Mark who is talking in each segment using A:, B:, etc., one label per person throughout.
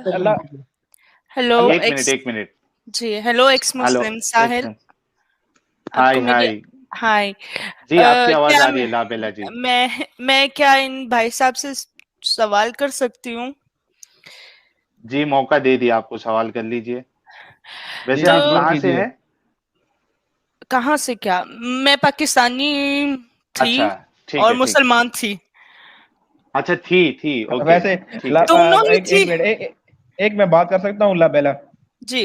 A: अल्लाह
B: hello
A: अल्लाह
C: एक minute
B: x.
C: एक minute.
B: जी hello x
C: hello.
B: मुस्लिम
C: एक
B: साहिल।
C: मिनट।
B: आपको
C: हाय
B: मेरी
C: हाय।
B: हाय।
C: जी आपकी आवाज
B: क्या
C: आ रही है लाबेला जी।
B: मैं क्या इन भाई साहब से सवाल कर सकती हूँ?
C: जी मौका दे दिया आपको, सवाल कर लीजिए।
A: जी
C: वैसे
B: तो
A: जी
C: आप
A: जरूर
C: कहाँ से
A: कीजिए।
C: हैं?
B: कहाँ से क्या? मैं पाकिस्तानी थी
C: अच्छा। ठीक
B: और
C: है ठीक है।
B: मुसलमान थी।
C: अच्छा थी ओके।
A: वैसे
C: ठीक है।
B: दोनों ही
A: एक
B: थी।
A: एक मिनट एक मैं बात कर सकता हूँ बेला?
B: जी।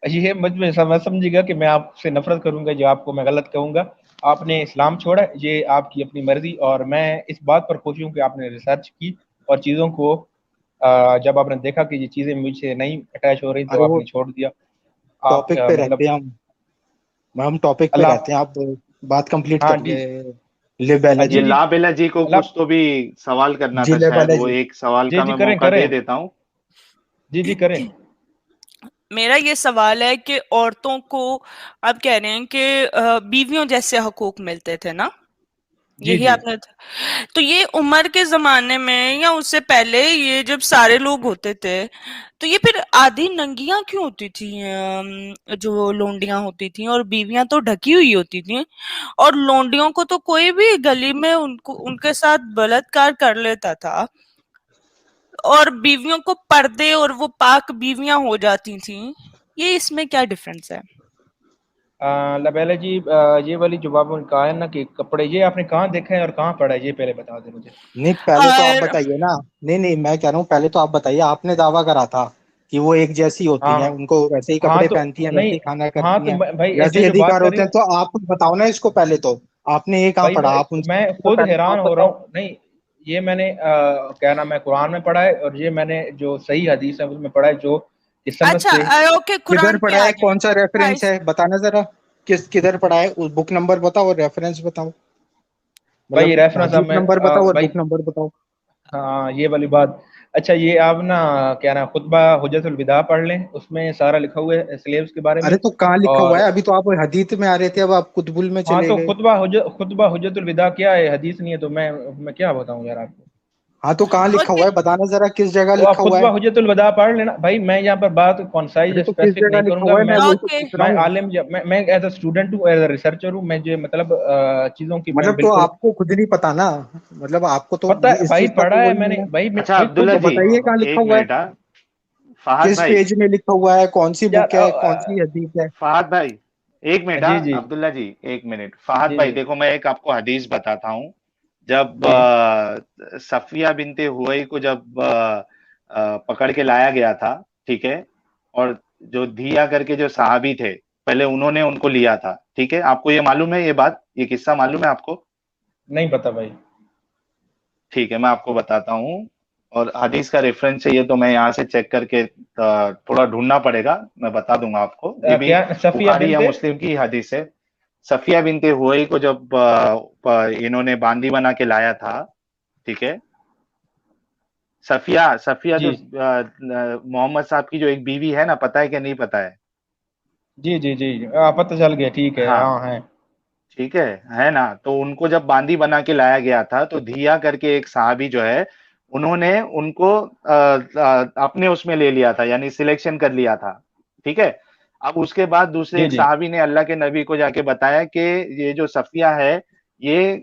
A: ये मुझ में समझ समझिएगा कि मैं आपसे नफरत करूंगा जो आपको मैं गलत कहूंगा। आपने इस्लाम छोड़ा, ये आपकी अपनी मर्जी, और मैं इस बात पर खुश हूँ कि आपने रिसर्च की और चीज़ों को जब आपने देखा कि ये चीज़ें मुझसे नहीं अटैच हो रही तो
D: अरे वो
A: आपने छोड़ दिया। आप
D: टॉपिक पे रहते
A: मतलब
D: हैं हम टॉपिक पे
A: अल्लाह।
D: रहते हैं। आप बात कंप्लीट
A: हाँ जी।
D: करिए। लिबेला
C: ये
A: जी
D: जी।
A: जी।
C: लाबेला जी को
A: अल्लाह।
C: कुछ तो भी सवाल करना
D: जी
C: था, शायद
D: लिबेला
C: वो
D: जी।
C: एक सवाल
A: जी
C: का
A: जी
C: मैं
A: करें
C: मौका
A: करें।
C: दे देता हूँ।
A: जी जी करें।
B: मेरा ये सवाल है कि औरतों को आप कह रहे हैं कि बीवियों जैसे हकूक मिलते थे ना,
A: जी
B: यही
A: जी।
B: आपने। तो ये उमर के जमाने में या उससे पहले ये जब सारे लोग होते थे तो ये फिर आधी नंगियां क्यों होती थी? जो लोंडियां होती थी और बीवियां तो ढकी हुई होती थी, और लोंडियों को तो कोई भी गली में उनको उनके साथ बलात्कार कर लेता था, और बीवियों को पर्दे और वो पाक बीवियां हो जाती थी। ये इसमें क्या डिफरेंस है?
A: लबैला जी, ये वाली जो आपने कहा है ना कि कपड़े, ये आपने कहाँ देखा है और कहाँ पढ़ा है, ये पहले बता दें मुझे।
D: नहीं पहले तो आप
B: और
D: बताइए ना। नहीं नहीं, मैं कह रहा हूँ पहले तो आप बताइए। आपने दावा करा था कि वो एक जैसी होती हैं,
A: हाँ
D: उनको वैसे ही
A: हाँ
D: कपड़े
A: तो
D: पहनती हैं, वैसे
A: नहीं।
D: ही खाना
A: हाँ
D: करती
A: तो
D: हैं,
A: भाई
D: वैसे
A: ऐसे
D: ही
A: जो बात
D: अधिकार
A: कर
D: होते
A: रही
D: हैं। तो आप बताओ ना इसको पहले तो। आपने ये कहाँ
A: भाई
D: पढ़ा?
A: मैं
D: आप उनसे
A: मैं
D: पूछो तो
A: खुद
D: पहले तो
A: हैरान
D: आप
A: हो रहा
D: बताओ।
A: हूँ। नहीं, ये मैंने क्या नाम है, कुरान में पढ़ा है, और ये मैंने जो सही हदीस है उसमें पढ़ा है, जो इस सनद
B: अच्छा,
A: से।
B: ओके,
D: किधर
B: कुरान पे
D: पढ़ा
B: आ
D: है?
B: जाए।
D: कौन सा
B: हाँ,
D: रेफरेंस है? बताना जरा। किधर पढ़ा है? उस बुक नंबर बताओ और रेफरेंस बताओ।
A: भाई
D: मतलब
A: रेफरेंस अब
D: हदीस
A: मैं
D: नंबर बताओ और
A: भाई।
D: बुक नंबर बताओ।
A: हाँ ये वाली बात। अच्छा, ये आप ना क्या नाम, खुतबा हुज्जतुल विदा पढ़ लें, उसमें सारा लिखा हुआ है स्लेव्स के बारे में।
D: अरे तो कहाँ लिखा हुआ
A: और
D: है? अभी तो आप हदीस में आ रहे थे, अब आप कुतुबुल में
A: हाँ
D: चले
A: तो
D: गए।
A: खुतबा हुज्जतुल विदा क्या है, हदीस नहीं है, तो मैं क्या बताऊं यार आपको।
D: हाँ तो कहाँ लिखा
B: ओके।
D: हुआ है? बताना जरा किस जगह
A: तो आप
D: लिखा हुआ
A: खुतबा
D: है।
A: हुज्जतुल विदा पढ़ लेना भाई। मैं यहाँ पर बात कॉन्साइज
D: अरे तो किस
A: स्पेसिफिक
D: जगह
A: नहीं
D: लिखा
A: करूंगा।
D: हुआ है? मैं वही तो
B: ओके।
D: पूछ रहा
A: मैं
D: हूँ।
A: आलिम, मैं एज अ स्टूडेंट हूँ, एज अ रिसर्चर हूँ, मैं जो मतलब चीज़ों की मैं
D: मतलब तो
A: बिल्कुल
D: आपको खुद नहीं पता ना। मतलब आपको तो
A: पता है
D: इस
A: भाई,
D: चीज का
A: पढ़ा
D: तो
A: है
D: वही नहीं
A: मैंने
D: है।
A: भाई, मैं
C: अच्छा
A: भाई खुद
C: अब्दुल्ला
D: तो
C: जी,
D: बताइए कहाँ लिखा
C: एक
D: हुआ है।
C: मिनट। फहद
D: किस
C: भाई।
D: पेज में लिखा हुआ है? कौन सी
A: या
D: बुक है? कौन सी हदीस है?
C: फहद भाई, एक मिनट।
A: जी जी
C: अब्दुल्ला जी, एक मिनट। फहद
A: जी
C: भाई
A: जी
C: देखो, मैं एक आपको हदीस बताता हूँ। जब
A: जी
C: सफिया बिनते हुई को जब पकड़ के लाया गया था, ठीक है, और जो धिया करके जो सहाबी थे, पहले उन्होंने उनको लिया था, ठीक है, आपको ये मालूम है? ये बात, ये किस्सा मालूम है आपको?
A: नहीं पता भाई।
C: ठीक है, मैं आपको बताता हूँ। और हदीस का रेफरेंस चाहिए तो मैं यहाँ से चेक करके थोड़ा ढूंढना पड़ेगा, मैं बता दूंगा आपको। ये भी
A: क्या सफिया
C: बुखारी या
A: बिनते?
C: मुस्लिम की हदीस है। सफिया बिनते हुई को जब इन्होंने बांदी बना के लाया था, ठीक है, सफिया सफिया जो
A: जी
C: मोहम्मद साहब की जो एक बीवी है ना, पता है कि नहीं पता है?
A: जी जी जी पता चल गया, ठीक है,
C: हाँ,
A: हाँ है।
C: ठीक है ना? तो उनको जब बांदी बना के लाया गया था तो धिया करके एक साहबी जो है, उन्होंने उनको अपने उसमें ले लिया था, यानी सिलेक्शन कर लिया था, ठीक है। अब उसके बाद दूसरे
A: जी
C: एक
A: जी
C: साहबी ने अल्लाह के नबी को जाके बताया कि ये जो सफिया है, ये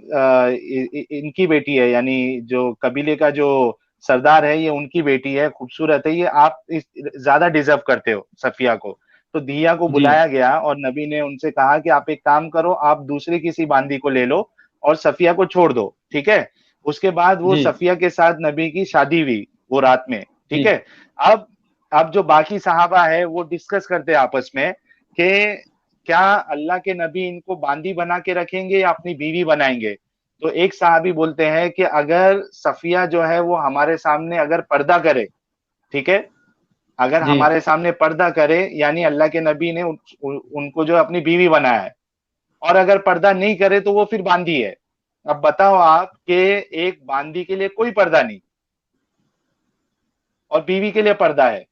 C: इनकी बेटी है, यानी जो कबीले का जो सरदार है, ये उनकी बेटी है, खूबसूरत है, ये आप ज्यादा डिजर्व करते हो सफिया को। तो दिया को
A: जी
C: बुलाया गया और नबी ने उनसे कहा कि आप एक काम करो, आप दूसरी किसी बांदी को ले लो और सफिया को छोड़ दो, ठीक है। उसके बाद वो
A: जी
C: सफिया के साथ नबी की शादी हुई वो रात में, ठीक
A: जी
C: है। अब अब जो बाकी सहाबा है वो डिस्कस करते हैं आपस में कि क्या अल्लाह के नबी इनको बांदी बना के रखेंगे या अपनी बीवी बनाएंगे। तो एक सहाबी बोलते हैं कि अगर सफिया जो है वो हमारे सामने अगर पर्दा करे, ठीक है, अगर
A: जी
C: हमारे सामने पर्दा करे, यानी अल्लाह के नबी ने उनको जो अपनी बीवी बनाया है, और अगर पर्दा नहीं करे तो वो फिर बांदी है। अब बताओ आप कि एक बांदी के लिए कोई पर्दा नहीं और बीवी के लिए पर्दा है,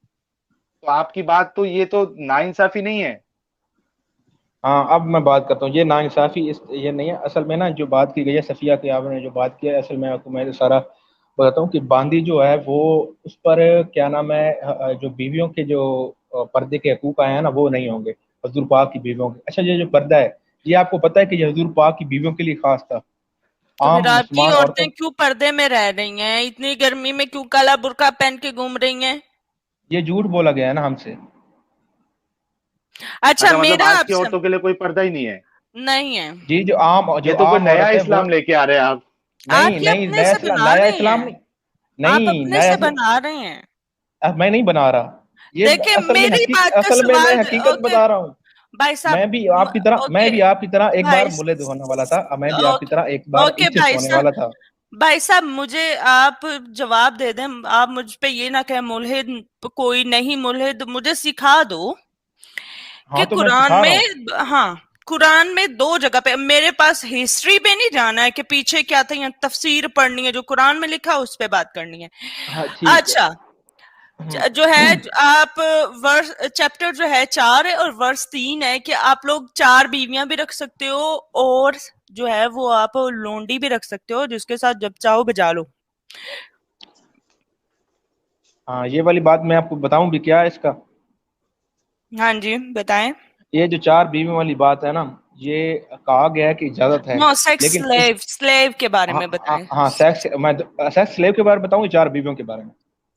C: तो आपकी बात तो, ये तो नाइंसाफी नहीं है?
A: हाँ, अब मैं बात करता हूँ। ये नाइंसाफी ये नहीं है असल में ना, जो बात की गई है सफिया की, आपने जो बात किया है, असल में आपको मैं सारा बताता हूँ कि बांदी जो है वो उस पर क्या नाम है जो बीवियों के जो पर्दे के हकूक आए हैं ना वो नहीं होंगे हजूर पाक की बीवियों के। अच्छा ये जो पर्दा है ये आपको पता है कि ये हजूर पाक की बीवियों के लिए खास था।
B: तो
A: आम
B: फिर आपकी
A: मुसलमान औरतों
B: औरतें क्यों पर्दे में रह रही हैं? इतनी गर्मी में क्यों काला बुर्का पहन के घूम रही हैं?
A: ये झूठ बोला गया है ना हमसे।
B: अच्छा,
C: अच्छा, मतलब
B: मेरा
C: आज की
B: आपसे
C: औरतों के लिए कोई पर्दा ही नहीं है?
B: नहीं है।
A: जी जो
C: ये तो कोई
A: आम
C: नया
A: औरत है वो
C: इस्लाम लेके आ रहे हैं आप।
A: नहीं
B: आप ये
A: नहीं
B: अपने से बना
A: नया
B: रहे
A: इस्लाम
B: हैं।
A: नहीं।
B: आप
A: नहीं
B: अपने
A: नया
B: से
A: इस्लाम
B: बना रहे हैं।
A: मैं नहीं बना रहा। ये
B: देखिए, मेरी बात का
A: असल में मैं
B: सवाल
A: हकीकत
B: ओके
A: बता रहा हूँ।
B: भाई साहब।
A: मैं
B: ओके
A: भी आपकी तरह एक बार
B: भाई
A: मुल्हिद होने वाला था और मैं भी आपकी
B: ओके
A: तरह एक बार
B: ओके
A: इच्छित
B: भाई
A: होने
B: साहब।
A: वाला था।
B: भाई साहब, मुझे आप जवाब दे दें। आप मुझ पे ये ना कहें मुल्हिद कोई नहीं, मुल्हिद मुझे सिखा दो कि
A: हाँ तो मैं
B: कुरान
A: सिखा रहा हूँ।
B: में, हाँ, कुरान में दो जगह पे, मेरे पास हिस्ट्री पे नहीं जाना है कि पीछे क्या था, या तफसीर पढ़नी है, जो कुरान में लिखा उस पे बात करनी है।
A: हाँ ठीक है।
B: अच्छा, जो है आप वर्स चैप्टर जो है 4 है और वर्स 3 है कि आप लोग 4 बीवियां भी रख सकते हो और जो है वो आप लोंडी भी रख सकते हो जिसके साथ जब चाहो बजा लो।
A: हाँ ये वाली बात मैं आपको बताऊं भी क्या है इसका।
B: हाँ जी, बताएं।
A: ये जो 4 बीवी वाली बात है ना ये कहा गया है कि इजाजत है।
B: नो, सेक्स
A: लेकिन इस
B: स्लेव, स्लेव के बारे
A: हाँ
B: में बताएं।
A: हाँ सेक्स स्लेव के बारे में बताऊं 4 बीवियों के बारे में।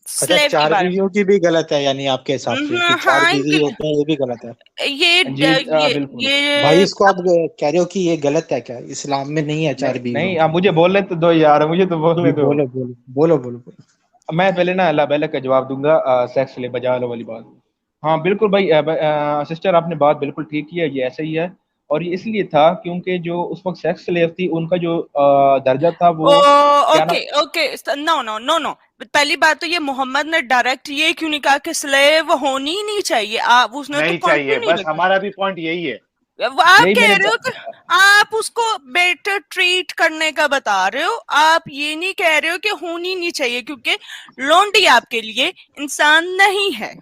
D: अच्छा,
B: स्लेव के
D: 4
B: बारे
D: बीवियों की भी गलत है यानी आपके हिसाब से कि 4
B: हाँ,
D: बीवी
B: इनकी
D: होते हैं ये भी गलत है?
B: ये
A: जी
B: ये
A: बिल्कुल।
D: भाई
B: ये
D: इसको आप कह रहे हो कि ये गलत है क्या? इस्लाम में नहीं है 4
A: नहीं
D: बीवियों
A: नहीं आप
D: की?
A: मुझे बोलने तो दो यार मुझे तो
D: जी
A: बोलने दो।
D: बोलो बोलो बोलो बोलो बोलो।
A: मैं पहले ना अल्लाह बल्ला का जवाब दूंगा सेक्स ले बजा लो वाली बात। हाँ बिल्कुल भाई सिस्टर आपने बात बिल्कुल ठीक की है ये ऐसे ही है। और ये इसलिए था क्योंकि जो उस वक्त सेक्स स्लेव थी उनका जो दर्जा था वो
B: ओ,
A: क्या
B: ओके
A: ना।
B: Okay, no no no no. पहली बात तो ये मोहम्मद ने डायरेक्ट ये क्यों नहीं कहा कि स्लेव होनी ही नहीं चाहिए? आप उसने तो
C: नहीं
B: पॉइंट
C: चाहिए,
B: क्यों नहीं
C: बस
B: रखा?
C: हमारा भी पॉइंट यही है।
B: वो आप
A: यही
B: कह
A: मैंने
B: रहे हो कि आप उसको बेटर ट्रीट करने का बता रहे हो। आप ये नहीं कह रहे हो कि होनी नहीं चाहिए, क्योंकि लोंडी आपके लिए इंसान नहीं है।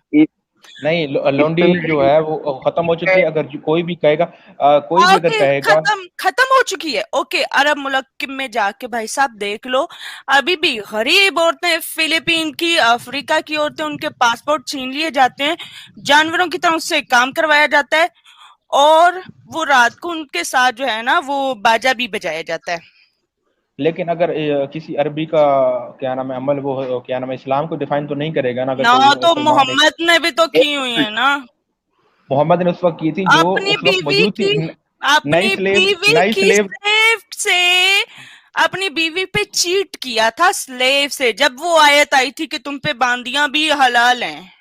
A: नहीं लौंडी जो
C: इतने
A: है वो खत्म हो चुकी है। अगर कोई भी कहेगा कोई भी अगर
B: ओके,
A: कहेगा।
B: खत्म खत्म हो चुकी है। ओके, अरब मुल्क में जाके भाई साहब देख लो, अभी भी गरीब औरतें, फिलीपीन की, अफ्रीका की औरतें, उनके पासपोर्ट छीन लिए जाते हैं, जानवरों की तरह उससे काम करवाया जाता है और वो रात को उनके साथ जो है ना वो बाजा भी बजाया जाता है।
A: लेकिन अगर किसी अरबी का क्या नाम है अमल वो क्या नाम है इस्लाम को डिफाइन तो नहीं करेगा ना। अगर
B: ना,
A: कोई
B: तो
A: मुसलमान ने
B: मोहम्मद ने भी तो की हुई है ना।
A: मोहम्मद ने उस वक्त की थी जो
B: अपनी
A: उस वक्त
B: बीवी
A: मौजूद थी।
B: की अपनी बीवी
A: नई
B: की
A: स्लेव
B: स्लेव से अपनी बीवी पे चीट किया था, स्लेव से, जब वो आयत आई थी कि तुम पे बांदियां भी हलाल हैं।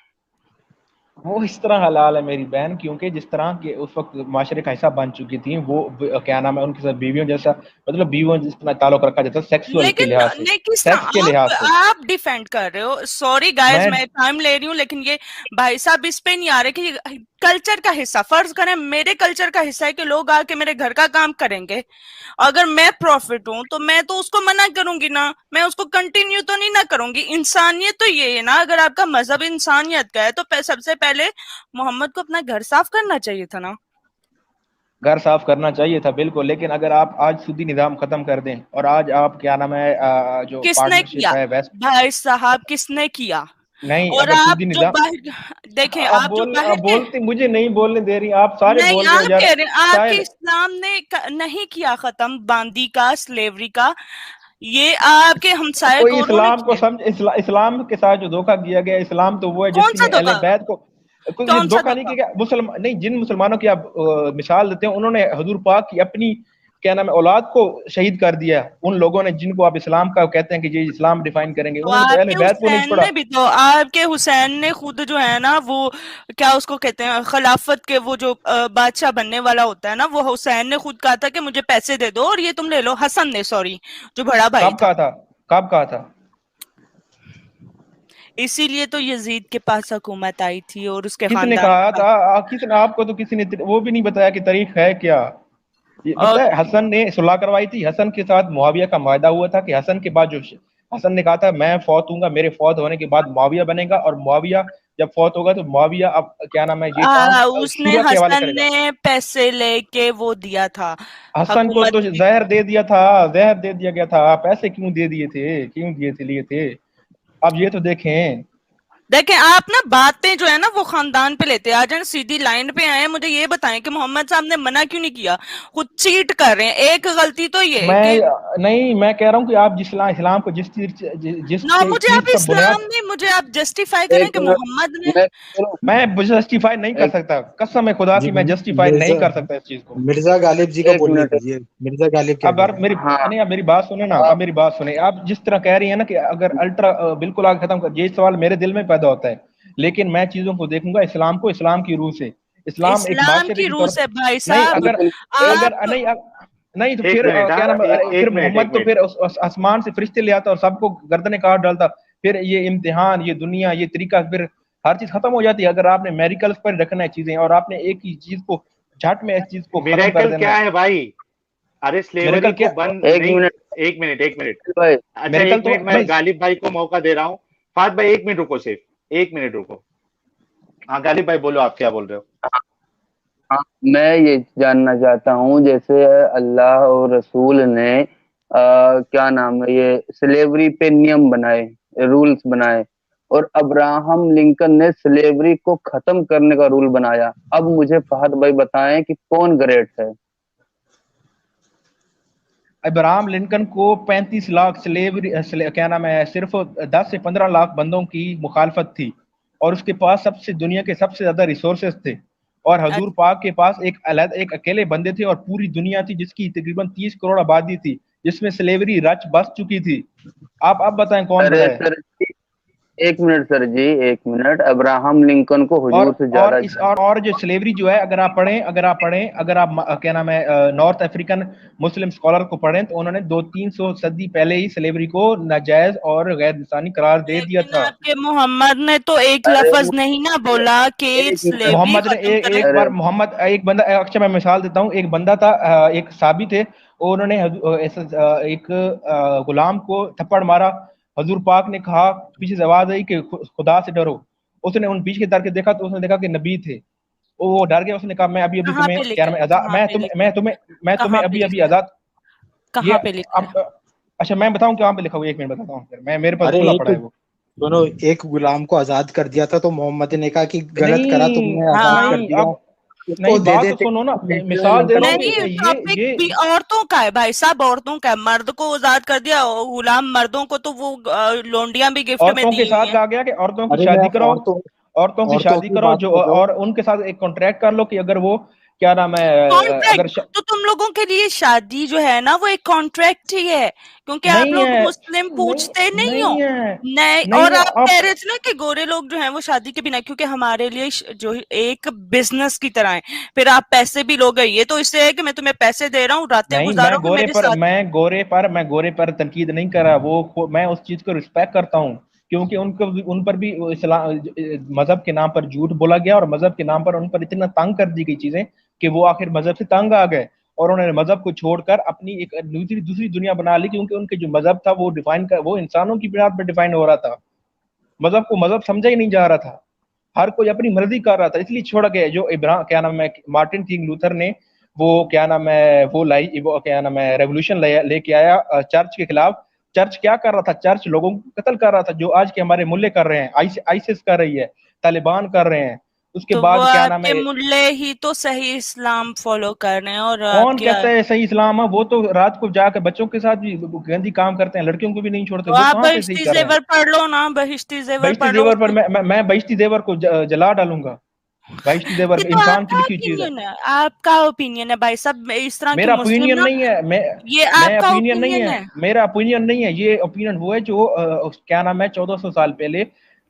A: वो इस तरह हलाल है मेरी बहन क्योंकि जिस तरह के उस वक्त माशरे का हिस्सा बन चुकी थी वो क्या नाम है उनके साथ बीवियों जैसा मतलब बीवियों जिस तरह ताल्लुक रखा जाता सेक्सुअल के
B: लेकिन
A: लिहाज से
B: लेकिन
A: सेक्स के लिहाज से।
B: आप डिफेंड कर रहे हो। सॉरी गाइस,
A: मैं
B: मैं टाइम ले रही हूँ, लेकिन ये भाई साहब इस पे नहीं आ रहे कि कल्चर का हिस्सा, फर्ज करें मेरे कल्चर का हिस्सा है कि लोग आके मेरे घर का काम करेंगे, अगर मैं प्रॉफिट हूं तो मैं तो उसको मना करूंगी ना, मैं उसको कंटिन्यू तो नहीं ना करूंगी। इंसानियत तो ये है ना, अगर आपका मजहब इंसानियत का है तो सबसे पहले मोहम्मद को अपना घर साफ करना चाहिए था ना।
A: घर साफ करना चाहिए था बिल्कुल। लेकिन अगर आप आज सूदी निज़ाम खत्म कर दें और आज आप क्या नाम है जो
B: किसने किया
A: पार्टनरशिप है वेस्ट
B: भाई साहब, किसने किया?
A: नहीं
B: और
A: अगर
B: आप
A: सूदी
B: जो
A: निज़ाम
B: बाहर देखें, आप जो
A: आप
B: बाहर के,
A: बोलते मुझे नहीं बोलने दे रही आप सारे
B: नहीं,
A: बोल रहे हो
B: आप
A: यार।
B: कह रहे हैं आपके
A: शायद
B: इस्लाम ने नहीं किया खत्म बांदी का, स्लेवरी का, ये आपके हमसाए
A: कोई
B: गौरों ने
A: इस्लाम को
B: किया।
A: समझ इस्लाम के साथ जो धोखा किया गया इस्लाम तो वो है
B: कौन सा
A: जिसने अहले
B: धोखा?
A: बैत को कुछ ये
B: कौन सा
A: धोखा नहीं
B: धोखा?
A: किया। मुसलमान नहीं जिन मुसलमानों की आप मिसाल देते हैं उन्होंने हजूर पाक की अपनी क्या नाम है औलाद को शहीद कर दिया। उन लोगों ने जिनको आप इस्लाम का कहते हैं कि ये इस्लाम डिफाइन करेंगे
B: तो
A: उन्होंने तो अहले
B: आपके
A: बैत को नहीं
B: हुसैन
A: छोड़ा।
B: ने भी तो, आपके हुसैन ने खुद जो है ना वो क्या उसको कहते हैं, खिलाफत के वो जो बादशाह बनने वाला होता है ना, वो हुसैन ने खुद कहा था कि मुझे पैसे दे दो और ये तुम ले लो। हसन ने, सॉरी, जो बड़ा भाई
A: कब
B: था।
A: कहा था कब कहा था।
B: इसीलिए तो यजीद के पास हुकूमत आई थी और उसके
A: किसने
B: खानदान
A: कहा
B: के
A: था
B: पास।
A: किसने आपको तो किसी ने वो भी नहीं बताया कि तारीख है क्या। ये पता है हसन ने सुलह करवाई थी। हसन के साथ मुआविया का मायदा हुआ था कि हसन के बाद जो हसन ने कहा था मैं फौत हूंगा मेरे फौत होने के बाद मुआविया बनेगा और मुआविया जब फौत होगा तो मुआविया अब क्या नाम है ये काम
B: उसने
A: शूरा के हवाले
B: हसन
A: करेगा।
B: ने पैसे लेके वो दिया था
A: हसन को
B: हुकूमत
A: तो
B: की।
A: जहर दे दिया था, जहर दे दिया गया था। पैसे क्यों दे दिए थे, क्यों दिए थे, लिए थे? अब ये तो देखें।
B: देखें आप ना बातें जो है ना वो खानदान पे लेते हैं, आ जाए सीधी लाइन पे आए। मुझे ये बताएं कि मोहम्मद साहब ने मना क्यों नहीं किया? खुद चीट कर रहे हैं। एक गलती तो ये है कि
A: नहीं, मैं कह रहा हूँ कि आप जिस इस्लाम को जिस
B: ना, मुझे
A: चीज
B: आप
A: पर
B: इस्लाम
A: बुनियाद,
B: नहीं, मुझे आप जस्टिफाई करें
E: एक
B: कि
E: मिनट
B: मोहम्मद ने।
A: मैं जस्टिफाई नहीं कर
E: एक
A: सकता, कसम है खुदा
D: जी
A: की मैं जस्टिफाई नहीं कर सकता इस चीज को।
D: मिर्जा गालिब जी को
E: एक
D: बोलने
E: मिनट
D: दीजिए, मिर्जा गालिब क्या
A: अब
D: कह
A: यार
D: रहे हैं।
A: मेरी
E: हाँ
A: नहीं, आप मेरी बात सुने ना,
E: आप
A: अब मेरी बात सुने। आप जिस तरह कह रही है ना कि अगर अल्ट्रा बिल्कुल आगे खत्म कर, ये सवाल मेरे दिल में पैदा होता है, लेकिन मैं चीजों को देखूंगा इस्लाम को इस्लाम की रूह से। इस्लाम एक
B: इस्लाम
A: माशरे
B: की
A: की
B: रूह
A: तौर
B: से भाई
A: नहीं,
B: साहब
A: अगर
E: बिल्कुल
A: अगर
B: आप।
A: नहीं नहीं तो
C: एक
A: फिर
C: मिनट,
A: क्या
C: हाँ,
A: नाम, फिर
C: एक मिनट,
A: मोहम्मद
C: एक
A: तो
C: मिनट।
A: फिर उस आसमान से फरिश्ते ले आता और सबको गर्दनें काट डालता। फिर ये इम्तिहान, ये दुनिया, ये तरीका, फिर हर चीज खत्म हो जाती है। अगर आपने मेरिकल्स पर रखना है चीजें और आपने एक ही चीज को झट में इस चीज को खत्म कर
C: मिरेकल
A: देना
C: क्या
A: है।
C: है भाई? अरे स्लेवरी
A: मेरिकल
C: को
A: क्या
C: बंद
E: एक
C: नहीं।
E: मिनट
C: एक मिनट, एक मिनट।
E: भाई।
C: अच्छा,
A: मेरिकल
C: एक
A: तो
C: मिनट, मैं
A: भाई
C: गालिब भाई को मौका दे रहा हूँ। फात भाई 1 मिनट रुको, सिर्फ 1 मिनट रुको। हाँ गालिब भाई बोलो, आप क्या बोल रहे हो?
E: हाँ, मैं ये जानना चाहता हूँ, जैसे अल्लाह और रसूल ने क्या नाम है ये स्लेवरी पे नियम बनाए, रूल्स बनाए, और अब्राहम लिंकन ने स्लेवरी को खत्म करने का रूल बनाया। अब मुझे फहद भाई बताएं कि कौन ग्रेट है?
A: अब्राहम लिंकन को 35 लाख क्या नाम है, सिर्फ 10 से 15 लाख बंदों की मुखालफत थी, और उसके पास सबसे दुनिया के सबसे ज्यादा रिसोर्सेस थे। और हजूर पाक के पास एक अकेले बंदे थे और पूरी दुनिया थी जिसकी तकरीबन 30 करोड़ आबादी थी, जिसमें स्लेवरी रच बस चुकी थी। आप अब बताएं कौन
E: अरे
A: बड़ा है?
E: सर जी, 1 मिनट सर जी, 1 मिनट। अब्राहम लिंकन को हुजूर से ज्यादा
A: और जो स्लेवरी जो है, अगर आप क्या नाम है नॉर्थ अफ्रीकन मुस्लिम स्कॉलर को पढ़ें तो उन्होंने 200-300 सदी पहले ही स्लेवरी को नाजायज और गैर इंसानी करार दे दिया
B: लेकिन
A: था।
B: आपके मोहम्मद ने तो एक
E: अरे
B: लफ्ज नहीं ना बोला कि
E: एक मिनट।
B: स्लेवरी
A: मोहम्मद ने
B: खत्म करें।
A: एक
E: अरे
A: बार मोहम्मद एक बंदा, अच्छा मैं मिसाल देता हूँ, एक बंदा था, एक साबी थे, उन्होंने एक गुलाम को थप्पड़ मारा। हजूर पाक ने कहा, पीछे से आवाज आई कि खुदा से डरो। उसने उन पीछे के करके देखा तो उसने देखा कि नबी थे। वो डर गया, उसने कहा मैं अभी अभी
B: कहाँ
A: तुम्हें
B: पे
A: क्या
B: लिखा
A: नाम
B: है?
A: है आजाद,
B: कहाँ पे लिखा है?
A: मैं तुम्हें
B: कहाँ पे
A: अभी अभी
B: लिखा है?
A: आजाद। ये
B: कहाँ पे लिखा है?
A: अब अच्छा मैं बताऊं कहाँ पे लिखा हुआ है? 1 मिनट बताता हूँ, फिर मैं, मेरे पास
D: अरे
A: खुला
D: एक
A: पड़ा है वो।
D: दोनों, एक गुलाम को आजाद कर दिया था तो मोहम्मद ने कहा कि गलत करा,
A: नहीं
D: तुमने आजाद
B: हाँ
D: कर
A: नहीं,
D: दिया,
A: अब
D: उसको
A: नहीं,
D: दे
A: बात तो
D: देते।
A: सुनो ना,
D: मिर्जा
A: मिसाल दे रहा
D: लिंकन
A: हूँ
D: को
B: नहीं,
A: कि
B: टॉपिक
A: ये
B: भी औरतों का है भाई साहब, औरतों का है। मर्द को आजाद कर दिया, गुलाम मर्दों को तो वो लोंडियां भी गिफ्ट में
A: औरतों के
B: दी हुई
A: साथ
B: हैं।
A: कहा गया कि औरतों की
D: अरे मैं
A: शादी कराओ, औरतों की
D: औरतों
A: शादी
D: की
A: कराओ
D: बात
A: जो,
D: कर रहा हूँ।
A: और उनके साथ एक कॉन्ट्रैक्ट कर लो कि अगर वो क्या नाम है
B: कॉन्ट्रैक्ट?
A: अगर
B: तो तुम लोगों के लिए शादी जो है ना वो एक कॉन्ट्रैक्ट ही है, क्योंकि आप
A: नहीं
B: लोग
A: है,
B: मुस्लिम
A: नहीं
B: पूछते नहीं हो।
A: नहीं है,
B: नहीं,
A: नहीं
B: और
A: है
B: आप
A: आप।
B: कह रहे थे ना कि गोरे लोग जो हैं वो शादी के बिना, क्योंकि हमारे लिए जो एक बिजनेस की तरह है। फिर आप पैसे भी लोगे, ये तो इससे है कि मैं तुम्हें पैसे दे रहा हूँ, रातें
A: नहीं,
B: गुजारोगे मेरे साथ।
A: मैं गोरे पर तनकीद नहीं कर रहा, मैं उस चीज को रिस्पेक्ट करता हूँ, क्योंकि उनको उन पर भी इस्लाम मजहब के नाम पर झूठ बोला गया, और मजहब के नाम पर उन पर इतना तंग कर दी गई चीजें कि वो आखिर मजहब से तंग आ गए, और उन्होंने मजहब को छोड़कर अपनी एक दूसरी दूसरी दुनिया बना ली, क्योंकि उनके जो मजहब था वो इंसानों की बुनियाद पर डिफाइन हो रहा था। मजहब को मजहब समझा ही नहीं जा रहा था, हर कोई अपनी मर्जी कर रहा था, इसलिए छोड़ा गया। जो इब्राहिम क्या नाम है मार्टिन किंग लूथर ने वो क्या नाम है वो क्या नाम है रेवोल्यूशन लेके आया चर्च के खिलाफ। चर्च क्या कर रहा था? चर्च लोगों को कत्ल कर रहा था, जो आज के हमारे मुल्ले कर रहे हैं, आईसिस कर रही है, तालिबान कर रहे हैं। उसके
B: तो वो
A: बाद क्या नाम
B: आपके
A: है,
B: मुल्ले ही तो सही इस्लाम फॉलो कर रहे हैं, और
A: कौन
B: आपके
A: कहता है सही इस्लाम है? वो तो रात को जाकर बच्चों के साथ भी गंदी काम करते हैं, लड़कियों को भी नहीं छोड़ते,
B: तो
A: वो
B: आप
A: कहाँ से सही
B: बहिश्ती
A: कर रहे हैं?
B: जेवर पढ़ लो ना, बहिश्ती जेवर
A: बहिश्ती
B: पढ़ लो
A: जेवर पर
B: उसमें।
A: मैं बहिश्ती जेवर को जला डालूंगा। बहिश्ती
B: ये
A: जेवर
B: तो
A: इंसान की
B: आपका
A: लिखी हुई चीज है।
B: ओपिनियन है, आपका ओपिनियन है भाई साहब। इस तरह के
A: मेरा
B: मुस्लिम
A: ओपिनियन
B: ना,
A: नहीं है,
B: ये
A: मैं
B: आपका
A: ओपिनियन नहीं
B: ओपिनियन
A: है,
B: है।
A: मेरा ओपिनियन नहीं है। ये ओपिनियन वो है जो क्या नाम है 1400 साल पहले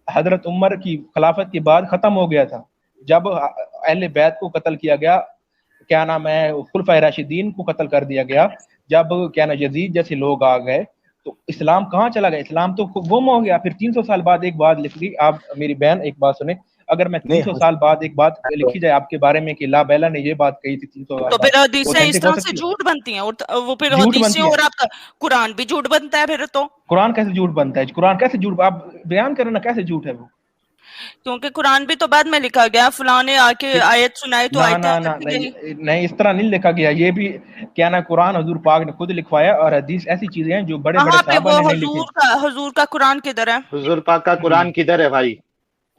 A: हजरत उमर की खिलाफत के बाद खत्म हो गया था, जब अहले बैत को कत्ल किया गया, क्या नाम है खुलफाए राशिदीन को कत्ल कर दिया गया, जब क्या नाम यजीद जैसे लोग आ गए, तो इस्लाम कहाँ चला गया? इस्लाम तो गुम हो गया। फिर 300 साल बाद एक बात लिख दी, आप मेरी बहन एक बात सुने, अगर मैं
D: नहीं
A: 300 साल बाद एक बात लिखी जाए आपके बारे में कि ला बैला ने ये बात कही थी 300 साल
B: तो
A: बाद,
B: फिर हदीसें इस
A: ऑथेंटिक हो
B: तरह से
A: सकती है?
B: झूठ बनती हैं, और वो फिर
A: झूठ
B: हदीसें,
A: बनती है।
B: और आपका कुरान भी झूठ बनता है फिर तो।
A: कुरान कैसे झूठ बनता है? कुरान कैसे झूठ, आप बयान करें ना कैसे झूठ है वो?
B: क्योंकि कुरान भी तो बाद में लिखा गया, फलां ने आके आयत सुनाई तो
A: ना
B: आयतें
A: ना
B: अलग
A: ना
B: भी गई।
A: नहीं, इस तरह नहीं लिखा गया। ये भी क्या ना, कुरान हजूर पाक ने खुद लिखवाया, और हदीस ऐसी चीजें हैं जो बड़े बड़े
B: कहाँ पे
A: साहबा
B: वो
A: ने नहीं लिखी।
B: हुजूर का कुरान किधर है?
C: हुजूर पाक का कुरान किधर है भाई?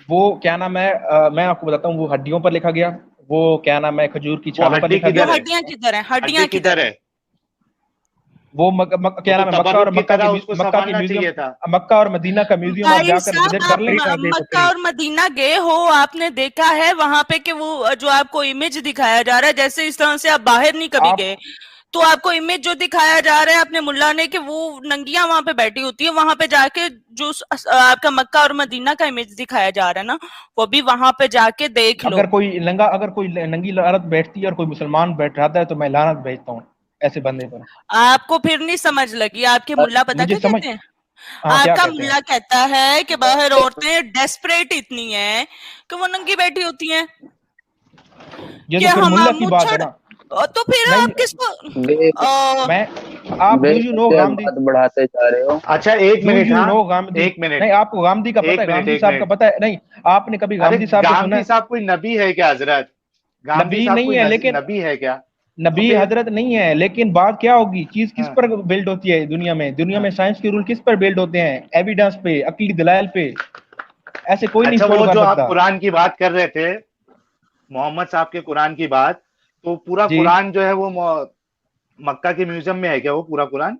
A: वो क्या नाम है, मैं आपको बताता हूँ, वो हड्डियों पर लिखा गया। वो क्या नाम है, खजूर की
C: वो
A: छालों पर
C: हड्डी
A: लिखा
B: वो
A: गया।
C: किधर है?
B: हड्डियां किधर है?
C: हड्डी
B: हड्डियां किधर
C: किधर
B: है?
C: है?
A: वो
C: वो
A: क्या
C: तो
A: नाम है,
C: तबर्रुक की तरह उसको
A: मक्का की
C: संभालना
A: म्यूजियम,
C: चाहिए था।
A: मक्का और मदीना का म्यूजियम आप
B: भाई
A: जाकर
B: साहब,
A: विजिट कर
B: आप
A: लें।
B: मक्का और मदीना गए हो, आपने देखा है वहां पे कि वो जो आपको इमेज दिखाया जा रहा है, जैसे इस तरह से आप बाहर नहीं कभी
A: आप
B: गए, तो आपको इमेज जो दिखाया जा रहा है अपने मुल्ला ने कि वो नंगियां वहां पे बैठी होती है, वहां पे जाके जो आपका मक्का और मदीना का इमेज दिखाया जा रहा है ना, वो भी वहां पे जाके देख लो।
A: अगर कोई नंगी औरत बैठती है और कोई मुसलमान बैठाता है तो मैं लानत भेजता हूँ ऐसे बंदे पर।
B: आपको फिर नहीं समझ लगी, आपके मुल्ला पता
A: मुझे
B: क्या
A: समझ,
B: कहते हैं?
A: हाँ क्या
B: आपका
A: कहते हैं?
B: मुल्ला कहता है कि बाहर औरतें डेस्परेट इतनी हैं कि वो नंगी बैठी होती हैं
A: ये
B: कि
A: तो फिर
B: हम
A: मुल्ला की बात है
B: मुच्छड़।
A: ना।
B: तो फिर
A: नहीं
B: आप किसको
A: मैं, आप नो
E: बेवजह
A: गांधी,
E: बात बढ़ाते जा रहे हो।
C: अच्छा एक मिनट, हाँ
A: नो गांधी।
C: एक मिनट,
A: नहीं, आपको गांधी का पता
C: एक
A: है?
C: मिनट,
A: गांधी
C: एक
A: साहब का
C: मिनट।
A: पता है? नहीं, आपने कभी
C: अरे
A: गांधी साहब को सुना
C: गांधी
A: है?
C: साहब कोई नबी है क्या हजरत? गांधी
A: नबी
C: साहब
A: नहीं
C: कोई
A: है, लेकिन
C: नबी है क्या? तो
A: नबी
C: फिर
A: हजरत नहीं है, लेकिन बात क्या होगी, चीज किस
C: हाँ,
A: पर बिल्ड होती है दुनिया में? दुनिया में
C: हाँ।
A: साइंस के रूल किस पर बिल्ड होते हैं? एविडेंस पे, अकली दलाइल पे। ऐसे कोई नहीं
C: अच्छा,
A: छोड़
C: वो
A: कर
C: जो आप
A: सकता।
C: कुरान की बात कर रहे थे, मोहम्मद साहब के कुरान की बात, तो पूरा
A: जी,
C: कुरान जो है वो मक्का के म्यूजियम में है क्या वो पूरा कुरान?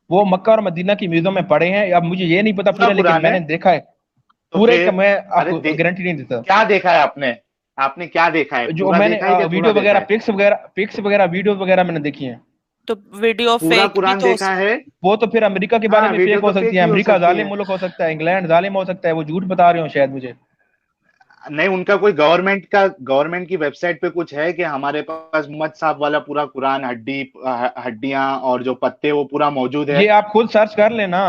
A: वो मक्का और मदीना की म्यूजियम में पड़े हैं। अब मुझे ये नहीं पता
C: पूरा
A: पूरा, लेकिन
C: कुरान है?
A: मैंने देखा है
C: तो
A: पूरे का।
C: फिर
A: मैं
C: अरे
A: आपको गारंटी नहीं देता।
C: क्या देखा है आपने? आपने क्या देखा है?
A: जो
C: पूरा
A: मैंने
C: देखा है क्या थोड़ा
A: वीडियो
C: देखा
A: वगैरह,
C: है?
A: पिक्स वगैरह, वीडियो वगैरह मैंने देखी हैं।
B: तो वीडियो
C: पूरा
B: फेक भी
C: कुरान
B: तो हो
C: देखा है?
A: वो तो फिर अमेरिका के बारे
C: हाँ,
A: में फेक
C: वीडियो
A: हो
C: तो
A: सकती
C: फेक
A: है।
C: भी हो
A: अमेरिका
C: सकती
A: जालिम
C: है।
A: मुल्क हो सकता है, इंग्लैंड जालिम हो सकता है, वो झूठ बता रहे हो शायद मुझे।
C: नहीं, उनका कोई गवर्नमेंट की वेबसाइट पे कुछ है कि हमारे पास मोहम्मद साहब वाला पूरा कुरान, हड्डियां और जो पत्ते वो पूरा मौजूद है?
A: ये आप खुद सर्च कर लेना।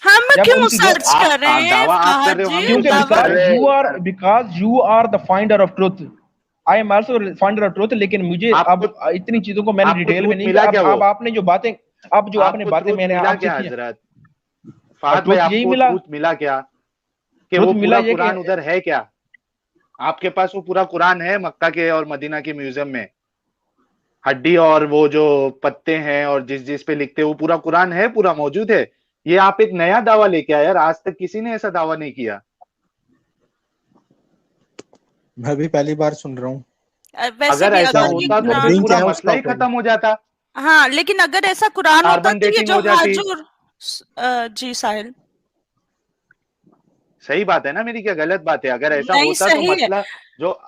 B: हम
A: जब
B: क्यों
A: उनकी
B: सर्च कर रहे
C: आप
B: हैं
C: दावा आप कर
B: फहद
C: रहे हो, हम
B: जी?
C: क्यों
A: क्योंकि
C: सर्च
B: दावा
C: करें?
E: अरे
A: because you are the finder of truth. I am also finder of truth, लेकिन मुझे
C: आपको
A: अब इतनी चीजों को मैंने
C: आपको
A: डिटेल में
C: ट्रूथ
A: नहीं
C: मिला
A: किया।
C: क्या वो?
A: अब आपने जो बातें, अब जो आपने
C: आपको
A: बातें
C: ट्रूथ
A: मैंने
C: मिला
A: आपसे
C: क्या
A: की,
C: हजरत? फहद भाई,
A: ट्रुथ यही
C: आपको
A: मिला।
C: ट्रूथ मिला क्या कि
A: ट्रुथ
C: वो
A: मिला
C: पूरा
A: ये कि
C: कुरान उधर है क्या? आपके पास वो पूरा कुरान है मक्का के और मदीना के म्यूजियम में? हड्डी और वो जो पत्ते हैं और जिस जिस पे लिखते हैं वो पूरा कुरान है, पूरा मौजूद है? ये आप एक नया दावा लेके आए यार, आज तक किसी ने ऐसा दावा नहीं किया।
D: मैं भी पहली बार सुन रहा हूँ।
B: वैसे
C: अगर
B: भी
C: ऐसा
D: क्या
B: अगर ये
C: होता तो फिर
B: कुरान,
D: नबीन क्या
C: पूरा
D: है
C: मसला
D: उसका
C: ही
D: फिर?
C: खत्म हो जाता।
B: हाँ लेकिन अगर ऐसा कुरान होता
C: कार्बन
B: तो ये
C: डेटिंग
B: जो
C: हो जाती।
B: हाजुर जी साहिल,
C: सही बात है ना मेरी, क्या गलत बात है? अगर ऐसा
B: नहीं
C: होता तो
B: सही है।
C: मसला जो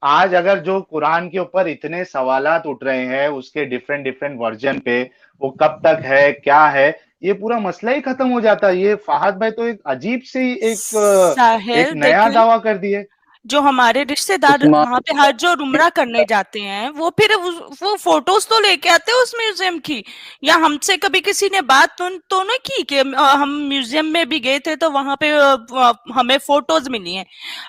C: आज अगर जो कुरान के ऊपर इतने सवालात उठ रहे हैं उसके डिफरेंट डिफरेंट वर्जन पे, वो कब तक है, क्या है, ये पूरा मसला ही खत्म हो जाता। ये फहद भाई तो एक अजीब सी एक
B: साहिल
C: नया
B: देखें,
C: दावा कर दिए।
B: जो हमारे रिश्तेदार
E: उस्मान
B: वहां पे हज और उम्रा करने जाते हैं, वो फिर वो फोटोज तो लेके आते हैं उस म्यूजियम की। या हमसे कभी किसी ने बात तो नहीं की कि हम म्यूजियम में भी गए थे तो वहां पे हमें फोटोज मिली हैं।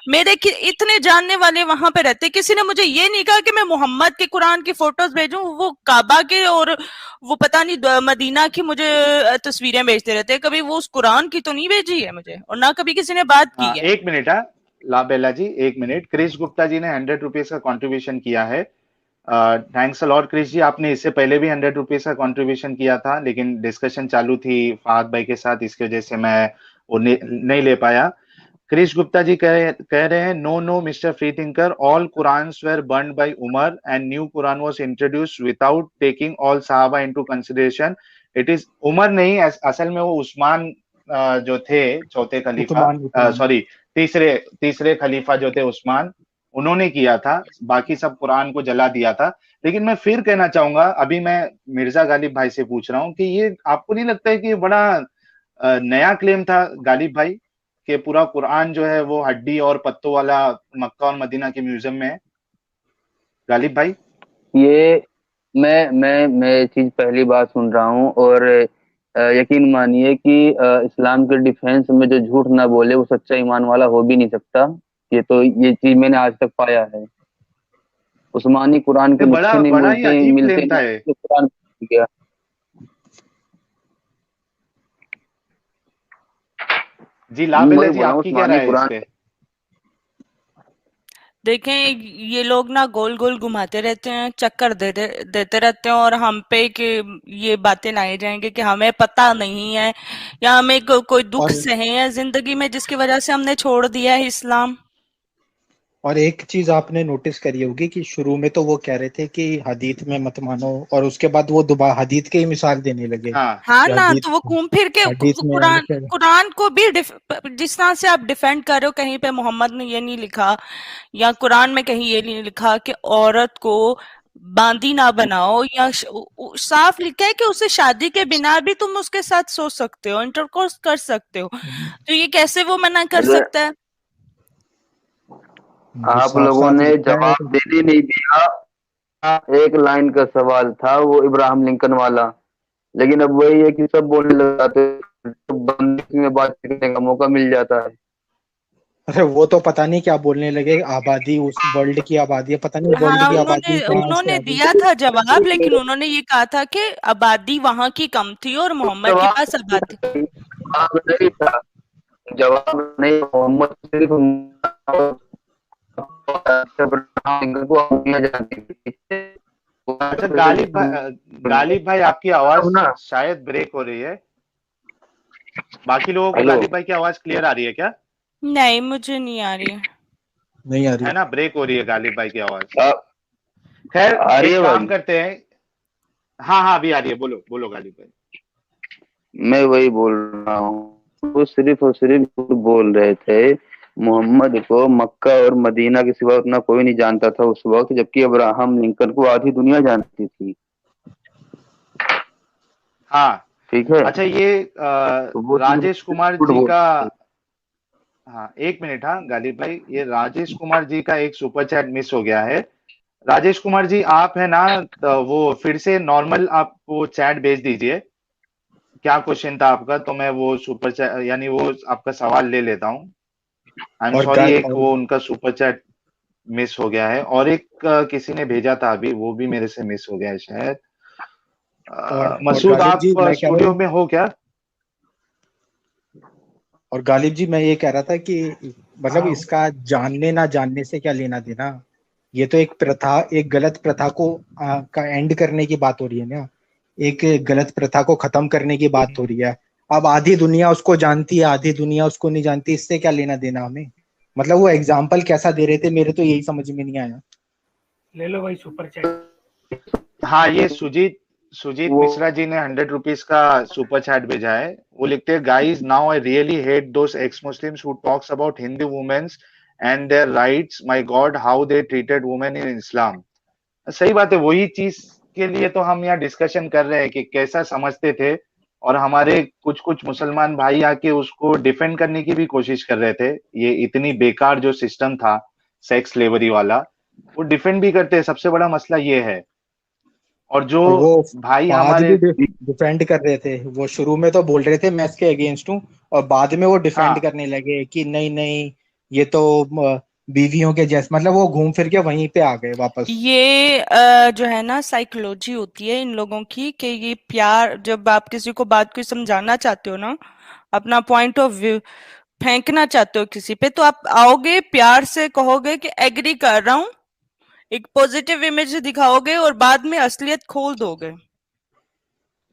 B: मेरे इतने जानने वाले वहां पे रहते, किसी ने मुझे ये नहीं कहा कि मैं मोहम्मद के कुरान की फोटोज भेजूं। वो काबा के और वो पता नहीं मदीना की मुझे तस्वीरें भेजते रहते हैं, कभी वो उस कुरान की तो नहीं भेजी है मुझे, और ना कभी किसी ने बात की
C: हाँ,
B: है।
C: एक मिनट, हाँ लाबेला जी, एक मिनट। क्रिश गुप्ता जी ने 100 रुपीज का कंट्रीब्यूशन किया है। थैंक्स अलॉट क्रिश जी, आपने इससे पहले भी 100 रुपीज का कंट्रीब्यूशन किया था, लेकिन डिस्कशन चालू थी फहद भाई के साथ, इसकी वजह से मैं वो नहीं ले पाया। क्रिश गुप्ता जी कह रहे हैं, no no mister free thinker, all Qurans were burned by Umar and new Quran was introduced without taking all सहाबा into consideration. It is Umar नहीं, असल में वो उस्मान जो थे चौथे खलीफा,
D: उस्मान
C: सॉरी तीसरे तीसरे खलीफा जो थे उस्मान, उन्होंने किया था। बाकी सब कुरान को जला दिया था। लेकिन मैं फिर कहना चाहूंगा, अभी मैं मिर्जा गालिब भाई से पूछ रहा हूँ कि ये आपको नहीं लगता है कि ये बड़ा नया क्लेम था गालिब भाई, कि पूरा कुरान जो है वो हड्डी और पत्तों वाला मक्का और मदीना के म्यूजियम में है? गालिब भाई,
E: ये मैं ये चीज पहली बार सुन रहा हूँ। और यकीन मानिए कि इस्लाम के डिफेंस में जो झूठ ना बोले वो सच्चा ईमान वाला हो भी नहीं सकता। ये चीज मैंने आज तक पाया है। उस्मानी कुरान के
C: ये
E: मुझसे नहीं
C: बड़ा ही अजीब
E: मिलते
C: क्लेम था
E: नहीं
C: ये।
E: तो कुरान गया।
C: जी लाबेला
E: वही
C: जी,
E: बोला,
C: आपकी क्या
E: उस्मानी
C: राय है इस
E: कुरान
C: पे?
B: देखें, ये लोग ना गोल गोल घुमाते रहते हैं, चक्कर देते रहते हैं, और हम पे कि ये बातें लाई जाएंगे कि हमें पता नहीं है या हमें कोई दुख
D: और
B: सहे है जिंदगी में जिसकी वजह से हमने छोड़ दिया है इस्लाम।
D: और एक चीज आपने नोटिस करी होगी कि शुरू में तो वो कह रहे थे कि हदीत में मत मानो, और उसके बाद वो दोबारा हदीत के ही मिसाल देने लगे
C: हाँ
B: हाँ
D: कि
B: ना,
D: हदीत
B: तो वो घूम फिर के
D: हदीत में
B: कुरान
D: लिखे।
B: कुरान को भी जिस तरह से आप डिफेंड कर रहे हो, कहीं पे मोहम्मद ने ये नहीं लिखा या कुरान में कहीं ये नहीं लिखा कि औरत को बांदी ना बनाओ, या साफ लिखा है कि उसे शादी के बिना भी तुम उसके साथ सो सकते हो, इंटरकोर्स कर सकते हो। तो ये कैसे वो मना कर
E: अरे
B: सकता है?
D: जो
E: आप
D: साफ
E: लोगों
D: साफ
E: ने
D: लिखा है
E: जवाब देने नहीं दिया। एक लाइन का सवाल था वो इब्राहिम लिंकन वाला, लेकिन अब वही है कि सब बोलने लग जाते हैं, तो बंदिश में बात करने का मौका मिल जाता है।
D: अरे वो तो पता नहीं क्या बोलने लगे, आबादी उस वर्ल्ड की आबादी है, पता नहीं वर्ल्ड
B: हाँ,
D: की आबादी
B: उन्होंने
D: कहाँ से
B: उन्होंने
D: आ गई।
B: दिया था जवाब, लेकिन उन्होंने ये कहा था कि आबादी वहां की कम थी और मोहम्मद के पास आबादी।
E: जवाब नहीं था, जवाब नहीं, मोहम्मद सिर्फ को दिया जाती थी।
C: अच्छा गालिब भाई आपकी आवाज शायद ब्रेक हो रही है। बाकी लोगों को
E: हेलो,
C: गालिब भाई की आवाज क्लियर आ रही है क्या?
B: नहीं, मुझे नहीं आ रही है।
D: नहीं आ रही
C: है ना, ब्रेक हो रही है गालिब भाई की आवाज।
E: आप
C: खैर
E: आ रही
C: एक
E: है
C: काम
E: भाई?
C: करते हैं। हाँ हाँ अभी आ रही है, बोलो बोलो गालिब भाई।
E: मैं वही बोल रहा हूँ, वो सिर्फ और सिर्फ झूठ बोल रहे थे। मोहम्मद को मक्का और मदीना के सिवा उतना कोई नहीं जानता था उस वक्त, जबकि अब्राहम लिंकन को आधी दुनिया जानती थी।
C: हाँ
E: ठीक है,
C: अच्छा, ये
E: तो वो
C: राजेश कुमार
E: झूठ
C: जी
E: बोल
C: का।
E: रहे थे।
C: हाँ एक मिनट, हाँ गालिब भाई, ये राजेश कुमार जी का एक सुपर चैट मिस हो गया है। राजेश कुमार जी आप है ना, तो वो फिर से नॉर्मल आप वो चैट भेज दीजिए। क्या क्वेश्चन था आपका, तो मैं वो सुपर चैट यानी वो आपका सवाल ले लेता हूँ। आई एम सॉरी, एक
D: और
C: वो उनका सुपर चैट मिस हो गया है, और एक किसी ने भेजा था अभी, वो भी मेरे से मिस हो गया है शायद।
D: और
C: मसूद
D: गालिब
C: आप
D: जी मैं कह रहा
C: स्टूडियो
D: हूँ,
C: में हो क्या?
D: और गालिब जी मैं ये कह रहा था कि मतलब
C: हाँ
D: इसका जानने ना जानने से क्या लेना देना। ये तो एक प्रथा, एक गलत प्रथा को का एंड करने की बात हो रही है ना, एक गलत प्रथा को खत्म करने की बात हो रही है। अब आधी दुनिया उसको जानती है, आधी दुनिया उसको नहीं जानती, इससे क्या लेना देना हमें। मतलब वो एग्जाम्पल कैसा दे रहे थे, मेरे तो यही समझ में नहीं आया।
A: ले लो भाई सुपर चैट।
C: हाँ, ये सुजीत सुजीत
E: वो
C: मिश्रा जी ने 100 रुपीज का सुपर चैट भेजा है। वो लिखते हैं, guys now I really hate those ex Muslims who talks about Hindu women's and their rights, my God how they treated women in Islam. सही बात है, वही चीज के लिए तो हम यहाँ डिस्कशन कर रहे हैं कि कैसा समझते थे, और हमारे कुछ कुछ मुसलमान भाई आके उसको डिफेंड करने की भी कोशिश कर रहे थे। ये इतनी बेकार जो सिस्टम था सेक्स स्लेवरी वाला, वो डिफेंड भी करते हैं। सबसे बड़ा मसला ये है। और जो
D: और वो
C: भाई
D: बाद
C: हमारे,
D: भी डिफेंड कर रहे थे, वो शुरू में तो बोल रहे थे मैं इसके अगेंस्ट हूँ, और बाद में वो डिफेंड
C: हाँ
D: करने लगे कि नहीं नहीं, ये तो बीवियों के जैसे, मतलब वो घूम फिर के वहीं पे आ गए वापस।
B: ये जो है ना, साइकोलॉजी होती है इन लोगों की कि ये प्यार, जब आप किसी को बात को समझाना चाहते हो ना, अपना पॉइंट ऑफ व्यू फेंकना चाहते हो किसी पे, तो आप आओगे प्यार से कहोगे कि एग्री कर रहा हूँ, एक पॉजिटिव इमेज दिखाओगे और बाद में असलियत खोल दोगे।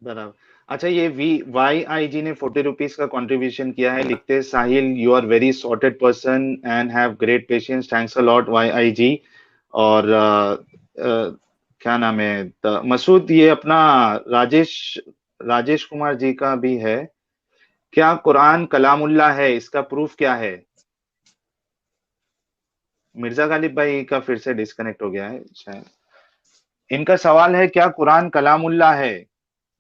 C: बराबर। अच्छा, ये VYIG ने 40 रुपीज का कंट्रीब्यूशन किया है। लिखते हैं, Sahil you are very sorted person and have great patience, thanks a lot YIG। और क्या नाम है, मसूद, ये अपना राजेश राजेश कुमार जी का भी है। क्या कुरान कलामुल्लाह है, इसका प्रूफ क्या है? मिर्जा गालिब भाई का फिर से डिस्कनेक्ट हो गया है शायद। इनका सवाल है, क्या कुरान कलामुल्लाह है?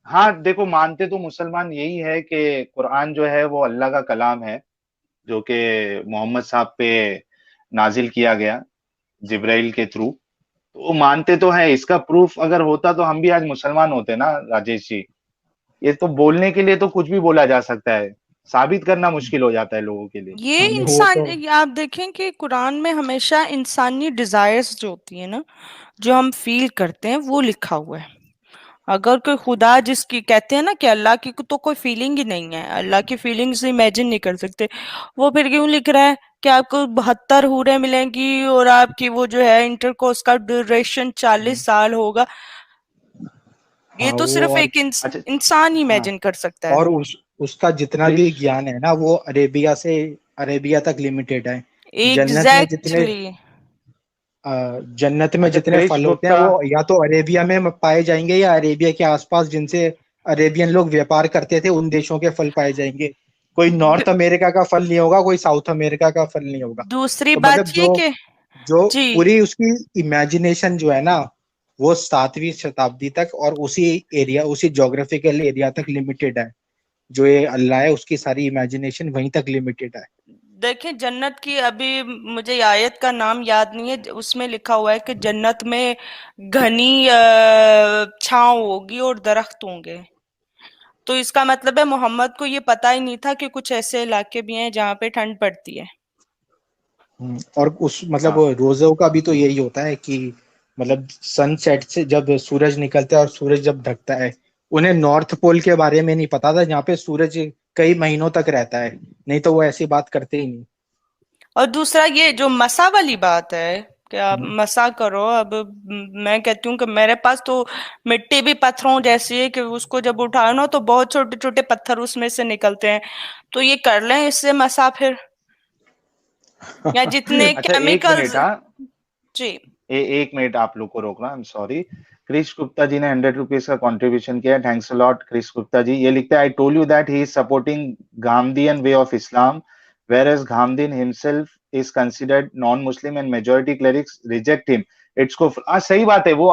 C: हाँ देखो, मानते तो मुसलमान यही है कि कुरान जो है वो अल्लाह का कलाम है, जो कि मोहम्मद साहब पे नाजिल किया गया जिब्राइल के थ्रू। तो वो मानते तो है। इसका प्रूफ अगर होता तो हम भी आज मुसलमान होते ना राजेश जी। ये तो बोलने के लिए तो कुछ भी बोला जा सकता है, साबित करना मुश्किल हो जाता है लोगों के लिए।
B: ये
D: वो
B: इंसान,
D: तो
B: ये आप देखें कि कुरान में हमेशा इंसानी डिजायर्स जो होती है ना, जो हम फील करते हैं, वो लिखा हुआ है। अगर कोई खुदा, जिसकी कहते हैं ना कि अल्लाह की तो कोई फीलिंग ही नहीं है, अल्लाह की फीलिंग्स इमेजिन नहीं कर सकते, वो फिर क्यों लिख रहा है कि आपको 72 हूरें मिलेंगी और आपकी वो जो है इंटरकोर्स का ड्यूरेशन 40 साल होगा। ये
D: हाँ
B: तो
D: वो
B: सिर्फ
D: और
B: एक
C: अच्छा।
B: इंसान ही
C: हाँ
B: इमेजिन कर सकता है।
D: और उसका जितना भी
C: क्रिश।
D: ज्ञान है ना वो अरेबिया तक लिमिटेड है। जन्नत में जितने
B: एग्जैक्टली।
D: जन्नत में
C: अच्छा
D: जितने
C: क्रिश
D: फल होते हैं
C: गुप्ता।
D: वो या तो अरेबिया में पाए जाएंगे या अरेबिया के आसपास जिनसे अरेबियन लोग व्यापार करते थे उन देशों के फल पाए जाएंगे। कोई नॉर्थ अमेरिका का फल नहीं होगा, कोई साउथ अमेरिका का फल नहीं होगा।
B: दूसरी
D: तो मतलब
B: बात ये
D: जो
B: कि
D: जो
B: जी,
D: पूरी उसकी इमेजिनेशन जो है ना वो 7वीं शताब्दी तक और उसी ज्योग्राफिकल एरिया तक लिमिटेड है। जो ये अल्लाह है उसकी सारी इमेजिनेशन वहीं तक लिमिटेड है।
B: देखिए जन्नत की अभी मुझे ये आयत का नाम याद नहीं है, उसमें लिखा हुआ है कि जन्नत में घनी छांव होगी और दरख्त होंगे। तो इसका मतलब है मोहम्मद को ये पता ही नहीं था कि कुछ ऐसे इलाके भी हैं जहाँ पे ठंड पड़ती है।
D: और उस मतलब
C: हाँ।
D: वो रोजों का भी तो यही होता है कि मतलब सनसेट से जब सूरज निकलता है और सूरज जब ढकता है, उन्हें नॉर्थ पोल के बारे में नहीं पता था जहाँ पे सूरज कई महीनों तक रहता है। नहीं तो वो ऐसी बात करते ही नहीं।
B: और दूसरा ये जो मसा वाली बात है कि आप
D: हम्म।
B: मसा करो, अब मैं कहती हूँ कि मेरे पास तो मिट्टी भी पत्थरों जैसी है कि उसको जब उठाओ ना तो बहुत छोटे छोटे पत्थर उसमें से निकलते हैं। तो ये कर लें इससे मसा फिर, या जितने
C: अच्छा एक
B: केमिकल्स।
C: मिनट। हाँ।
B: जी।
C: एक मिनट आप लोग को रोकना, I am sorry. Krish Gupta ji ने 100 रुपीज का कंट्रीब्यूशन किया, thanks a lot Krish Gupta ji. ये लिखता है, I told you that he is supporting Gandhian way of Islam, whereas Gandhian himself is considered non-Muslim and majority clerics reject him. It's को सही बात है। वो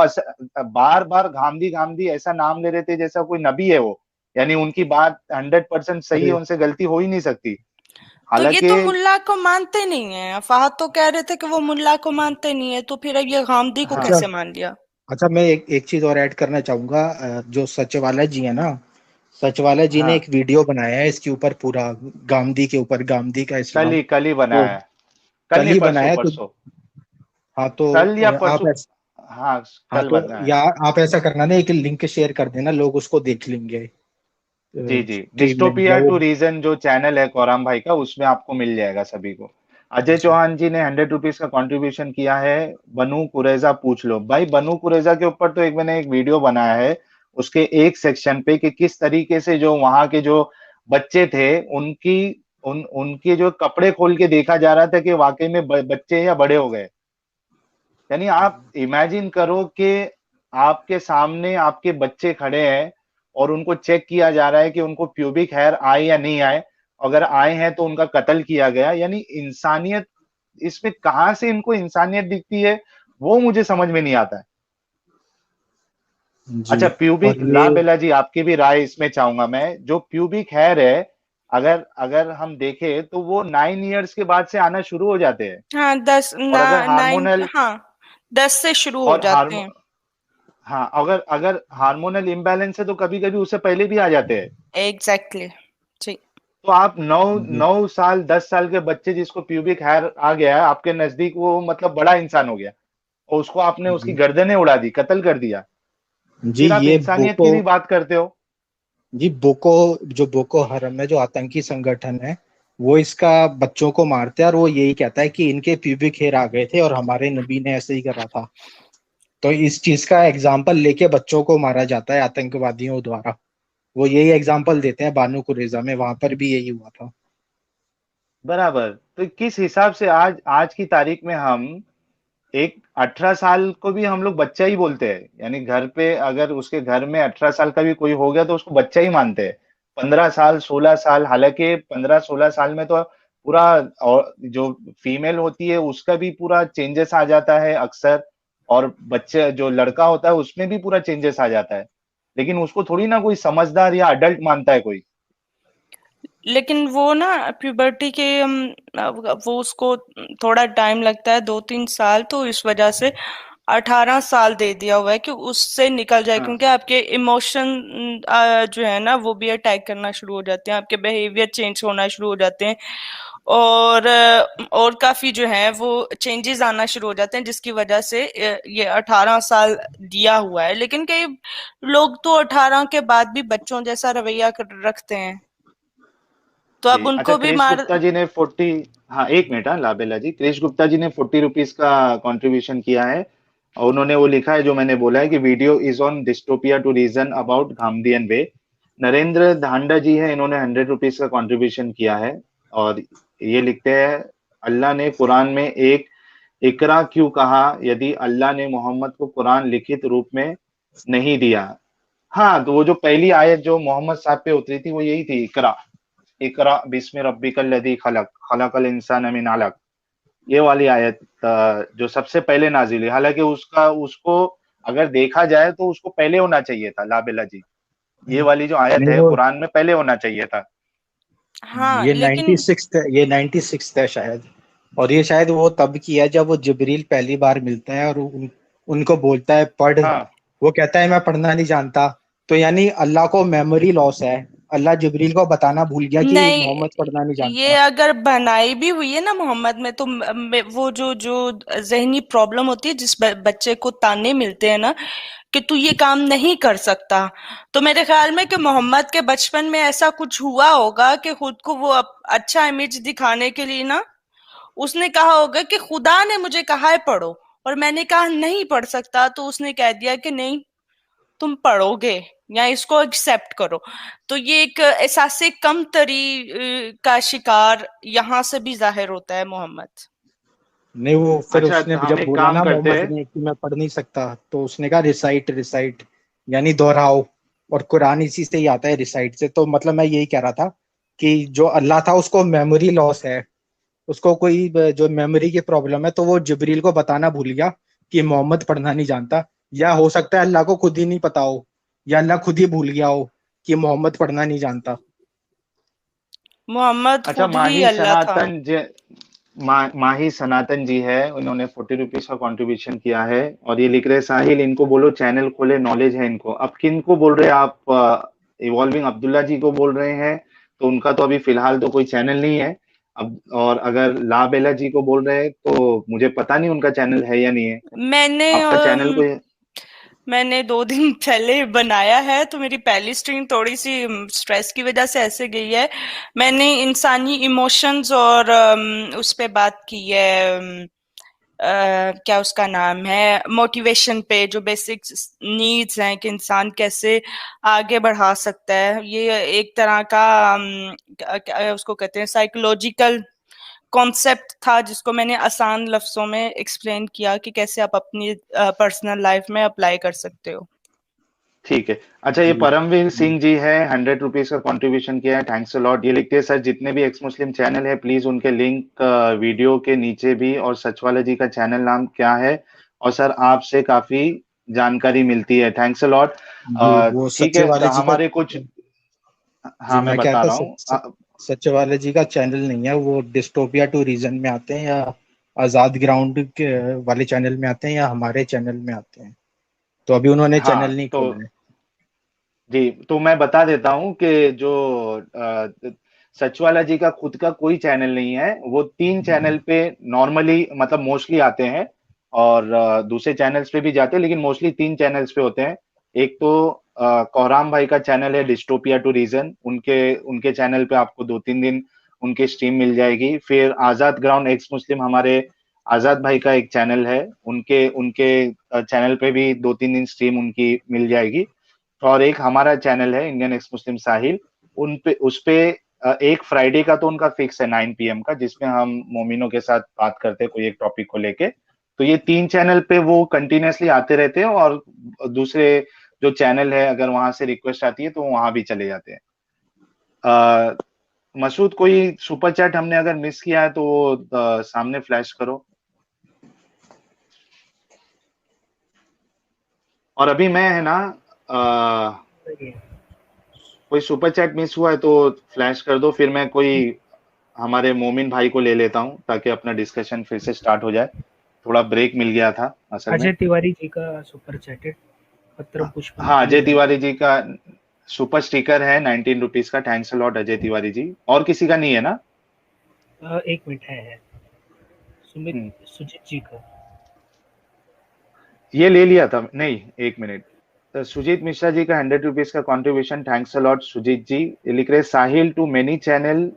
C: बार बार गांधी गांधी ऐसा नाम ले रहे थे जैसा कोई नबी है वो। यानी उनकी बात 100% सही है,
D: अरे
C: उनसे गलती हो ही नहीं सकती।
B: तो ये
C: हालांकि
B: तो मुल्ला को मानते नहीं है, फहद तो कह रहे थे कि वो मुल्ला को मानते नहीं है, तो फिर अब ये गांधी को
C: हाँ।
D: अच्छा।
B: कैसे मान लिया।
D: अच्छा मैं एक चीज और ऐड करना चाहूंगा। जो सचवाला जी है ना, सचवाला जी ने
C: हाँ
D: एक वीडियो बनाया है इसके ऊपर पूरा, गांधी के ऊपर, गांधी का इस्लाम।
C: कल ही
D: तो
C: बनाया है। कल
D: कल
C: नहीं,
D: ही
C: परसों
D: बनाया है तो
C: परसों।
D: हाँ तो
C: कल या
D: आप
C: परसों।
D: ऐसा
C: हाँ
D: हाँ
C: कल
D: तो
C: बनाया है।
D: या आप ऐसा करना ना, एक लिंक शेयर कर देना, लोग उसको देख लेंगे
C: जी जी,
D: स्ट्रीम में या
C: डिस्टोपिया
D: वो।
C: टू रीजन जो चैनल है कौराम भाई का, उसमें आपको मिल जाएगा सभी को। अजय
D: जी
C: चौहान जी ने 100 रुपीज का कंट्रीब्यूशन किया है। बनु कुरेजा पूछ लो भाई, बनु कुरेजा के ऊपर तो मैंने एक वीडियो बनाया है, उसके एक सेक्शन पे कि किस तरीके से जो वहां के जो बच्चे थे उनकी उनके जो कपड़े खोल के देखा जा रहा था कि वाकई में बच्चे या बड़े हो गए। यानी आप इमेजिन करो कि आपके सामने आपके बच्चे खड़े हैं और उनको चेक किया जा रहा है कि उनको प्यूबिक हेयर आए या नहीं आए। अगर आए हैं तो उनका कत्ल किया गया। यानी इंसानियत इसमें कहाँ से इनको इंसानियत दिखती है, वो मुझे समझ में नहीं आता है।
D: जी।
C: अच्छा
D: और
C: प्यूबिक,
D: ये
C: ला बेला जी आपकी भी राय इसमें चाहूंगा मैं। जो प्यूबिक हेयर है, अगर अगर हम देखें तो वो 9 इयर्स के बाद से आना शुरू हो जाते हैं।
B: हाँ
C: और अगर
B: 9,
C: हार्मोनल
B: हाँ 10 से शुरू हो
C: और
B: जाते
C: हार्मो
B: हैं।
C: हाँ, अगर अगर हार्मोनल इम्बैलेंस है तो कभी कभी उससे पहले भी आ जाते हैं।
B: एग्जैक्टली। जी।
C: तो आप नौ
D: जी
C: 9 साल 10 साल के बच्चे जिसको प्यूबिक हेयर आ गया है आपके नजदीक, वो मतलब बड़ा इंसान हो गया, और उसको आपने उसकी
D: जी
C: गर्दनें उड़ा दी, कत्ल कर दिया।
D: जी
C: फिर आप
D: ये
C: इंसानियत
D: बोको
C: की भी बात करते हो।
D: जी बोको जो बोको हरम है, जो आतंकी संगठन है, वो इसका बच्चों को मारता है और वो यही कहता है कि इनके प्यूबिक हेयर आ गए थे और हमारे नबी ने ऐसे ही करा था। तो इस चीज का एग्जाम्पल लेके बच्चों को मारा जाता है आतंकवादियों द्वारा। वो यही एग्जाम्पल देते हैं बानू कुरेजा में, वहां पर भी यही हुआ था।
C: बराबर। तो किस हिसाब से आज आज की तारीख में हम एक 18 साल को भी हम लोग बच्चा ही बोलते हैं। यानी घर पे अगर उसके घर में 18 साल का भी कोई हो गया तो उसको बच्चा ही मानते हैं। 15 साल 16 साल, हालांकि 15 16 साल में तो पूरा, और जो फीमेल होती है उसका भी पूरा चेंजेस आ जाता है अक्सर। और बच्चे जो लड़का होता है उसमें भी पूरा चेंजेस आ जाता है। लेकिन उसको थोड़ी ना कोई समझदार या अडल्ट मानता है कोई।
B: लेकिन वो ना प्यूबर्टी के वो उसको थोड़ा टाइम लगता है, 2-3 साल, तो इस वजह से 18 साल दे दिया हुआ है कि उससे निकल जाए,
C: हाँ।
B: क्योंकि आपके इमोशन जो है ना वो भी अटैक करना शुरू हो जाते हैं, आपके बिहेवियर चेंज होना शुरू हो जाते हैं, और काफी जो है वो चेंजेस आना शुरू हो जाते हैं, जिसकी वजह से ये 18 साल दिया हुआ है। लेकिन कई लोग तो 18 के बाद भी बच्चों जैसा रवैया रखते हैं। तो अब
C: जी अच्छा,
B: उनको भी
C: क्रिश
B: मार।
C: गुप्ता जी ने 40, हाँ एक मिनट, हाँ लाबेला जी, क्रिश गुप्ता जी ने 40 रुपीज का कंट्रीब्यूशन किया है और उन्होंने वो लिखा है जो मैंने बोला है कि video is on dystopia to reason about Gandhian way. Narendra Dhanda ji है, इन्होंने 100 रुपीज का कंट्रीब्यूशन किया है और ये लिखते हैं अल्लाह ने कुरान में एक इकरा क्यों कहा यदि अल्लाह ने मोहम्मद को कुरान लिखित रूप में नहीं दिया। हाँ, तो वो जो पहली आयत जो मोहम्मद साहब पे उतरी थी वो यही थी, इकरा इकरा बिस्मि रब्बिकल लदी खलक खलकल इंसान मिन अलक, ये वाली आयत जो सबसे पहले नाजिल हुई। हालांकि उसका उसको अगर देखा जाए तो उसको पहले होना चाहिए था लाबेला जी, ये वाली जो आयत
D: नहीं
C: है
D: वो
C: कुरान में पहले होना चाहिए था।
B: हाँ
D: ये
B: लेकिन
D: 96 ये 96 है शायद। और ये शायद वो तब किया जब वो जिब्रील पहली बार मिलता है और उनको बोलता है पढ़।
C: हाँ
D: वो कहता है मैं पढ़ना नहीं जानता। तो यानी अल्लाह को मेमोरी लॉस है। अल्लाह जिब्रील को बताना भूल गया कि
B: नहीं,
D: मोहम्मद पढ़ना नहीं
B: ये
D: जानता।
B: अगर बनाई भी हुई है ना मोहम्मद में, तो वो जो जो जहनी प्रॉब्लम होती है, जिस बच्चे को ताने मिलते हैं ना कि तू ये काम नहीं कर सकता, तो मेरे ख्याल में कि मोहम्मद के बचपन में ऐसा कुछ हुआ होगा कि खुद को वो अच्छा इमेज दिखाने के लिए ना, उसने कहा होगा कि खुदा ने मुझे कहा है पढ़ो, और मैंने कहा नहीं पढ़ सकता, तो उसने कह दिया कि नहीं तुम पढ़ोगे या इसको एक्सेप्ट करो। तो ये एक एहसास कमतरी का शिकार यहाँ से भी जाहिर होता है मोहम्मद।
D: नहीं वो फिर
C: अच्छा,
D: उसने
C: हम
D: जब
C: एक
D: बोला
C: काम
D: ना
C: करते
D: मोहम्मद
C: हैं।
D: ने कि मैं पढ़ नहीं सकता, तो उसने कहा रिसाइट रिसाइट, यानी दोहराओ। और कुरान इसी से ही आता है, रिसाइट से। तो मतलब मैं यही कह रहा था कि जो अल्लाह था उसको मेमोरी लॉस है। उसको कोई जो मेमोरी की प्रॉब्लम है, तो वो जिब्रील को बताना भूल गया कि मोहम्मद पढ़ना नहीं जानता। या हो सकता है अल्लाह को खुद ही नहीं पता हो, या अल्लाह खुद ही भूल गया हो कि मोहम्मद पढ़ना नहीं जानता।
B: मोहम्मद
C: अच्छा,
B: खुद ही अल्लाह था।
C: माही सनातन जी है, उन्होंने 40 रुपीज का कंट्रीब्यूशन किया है और ये लिख रहे हैं साहिल इनको बोलो चैनल खोले, नॉलेज है इनको। अब किन को बोल रहे हैं आप? इवॉल्विंग अब्दुल्ला जी को बोल रहे हैं, तो उनका तो अभी फिलहाल तो कोई चैनल नहीं है। अब और अगर ला बेला जी को बोल रहे हैं तो मुझे पता नहीं उनका चैनल है या नहीं है।
B: मैंने
C: आपका चैनल कोई?
B: मैंने 2 दिन पहले बनाया है, तो मेरी पहली स्ट्रीम थोड़ी सी स्ट्रेस की वजह से ऐसे गई है। मैंने इंसानी इमोशंस और उस पे बात की है, क्या उसका नाम है, मोटिवेशन पे, जो बेसिक नीड्स हैं कि इंसान कैसे आगे बढ़ा सकता है। ये एक तरह का क्या उसको कहते हैं, साइकोलॉजिकल कॉन्सेप्ट था, जिसको मैंने आसान लफ्जों में एक्सप्लेन किया कि कैसे आप अपनी पर्सनल लाइफ में अप्लाई कर सकते हो।
C: ठीक है। अच्छा, ये परमवीर सिंह जी है, 100 रुपीज का कंट्रीब्यूशन किया है, थैंक्स अ लॉट। ये लिखते हैं सर जितने भी एक्स मुस्लिम चैनल है प्लीज उनके लिंक वीडियो के नीचे भी, और सच वाले जी का चैनल नाम क्या है, और सर आपसे काफी जानकारी मिलती है, थैंक्स अ लॉट।
D: वो
C: ठीक
D: सच्चे
C: है,
D: वाले जी का।
C: हमारे कुछ,
D: जी
C: हाँ मैं
D: मैं
C: बता
D: कहता
C: रहा हूँ।
D: सच्चे वाले जी का चैनल नहीं है, वो डिस्टोपिया टू रीजन में आते हैं, या आजाद ग्राउंड के वाले चैनल में आते हैं, या हमारे चैनल में आते हैं। तो अभी उन्होंने
C: हाँ
D: चैनल नहीं
C: तो
D: खोला है।
C: जी, तो मैं बता देता हूँ कि जो सचवाला जी का खुद का कोई चैनल नहीं है, वो 3 चैनल पे नॉर्मली मतलब मोस्टली आते हैं, और दूसरे चैनल्स पे भी जाते हैं, लेकिन मोस्टली 3 चैनल्स पे होते हैं। एक तो कोहराम भाई का चैनल है डिस्टोपिया टू रीजन, उनके उनके चैनल पे आपको 2-3 दिन उनकी स्ट्रीम मिल जाएगी। फिर आजाद ग्राउंड एक्स मुस्लिम, हमारे आजाद भाई का एक चैनल है, उनके उनके चैनल पे भी 2-3 दिन स्ट्रीम उनकी मिल जाएगी। और एक हमारा चैनल है इंडियन एक्स मुस्लिम साहिल, उन पे उस पे एक फ्राइडे का तो उनका फिक्स है 9 PM का, जिसमें हम मोमिनों के साथ बात करते हैं कोई एक टॉपिक को लेके। तो ये 3 चैनल पे वो कंटिन्यूअसली आते रहते हैं, और दूसरे जो चैनल है अगर वहां से रिक्वेस्ट आती है तो वहां भी चले जाते हैं। मसूद, कोई सुपर चैट हमने अगर मिस किया है तो वो सामने फ्लैश करो। और अभी मैं है ना, कोई सुपर चैट मिस हुआ है तो फ्लैश कर दो, फिर मैं कोई हमारे मोमिन भाई को ले लेता हूँ ताकि अपना डिस्कशन फिर से स्टार्ट हो जाए। थोड़ा ब्रेक मिल गया था असल में।
F: अजय तिवारी जी का सुपर चैटेड पत्रम पुष्पम
C: हाँ, अजय तिवारी जी का सुपर स्टिकर है 19 रुपीज का, thanks a lot Ajay Tiwari ji. और किसी का नहीं है ना?
F: 1 मिनट है सुजीत जी का।
C: ये ले लिया था नहीं, 1 मिनट। तो सुजीत मिश्रा जी का 100 रुपीज का contribution, thanks a lot Sujeet ji. ये लिख रहे Sahil too many channel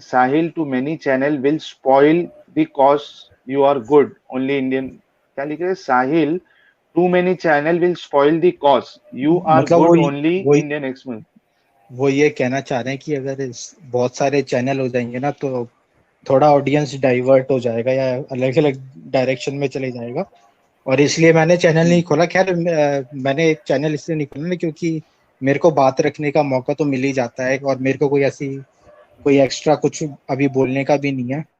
C: Sahil too many channel will spoil the cause you are good only Indian, क्या लिखे है? Sahil too many channel will spoil the cause you are
D: मतलब
C: गुड
D: वो
C: ओनली इंडियन एक्समेन।
D: वो ये कहना चाह रहे हैं कि अगर बहुत सारे चैनल हो जाएंगे ना तो थोड़ा ऑडियंस डाइवर्ट हो जाएगा या अलग अलग डायरेक्शन में चले जाएगा, और इसलिए मैंने चैनल नहीं खोला। खैर मैंने एक चैनल इसलिए नहीं खोला ना क्योंकि मेरे को बात रखने का मौका तो मिल ही जाता है, और मेरे को कोई एक्स्ट्रा कुछ अभी बोलने का भी नहीं है।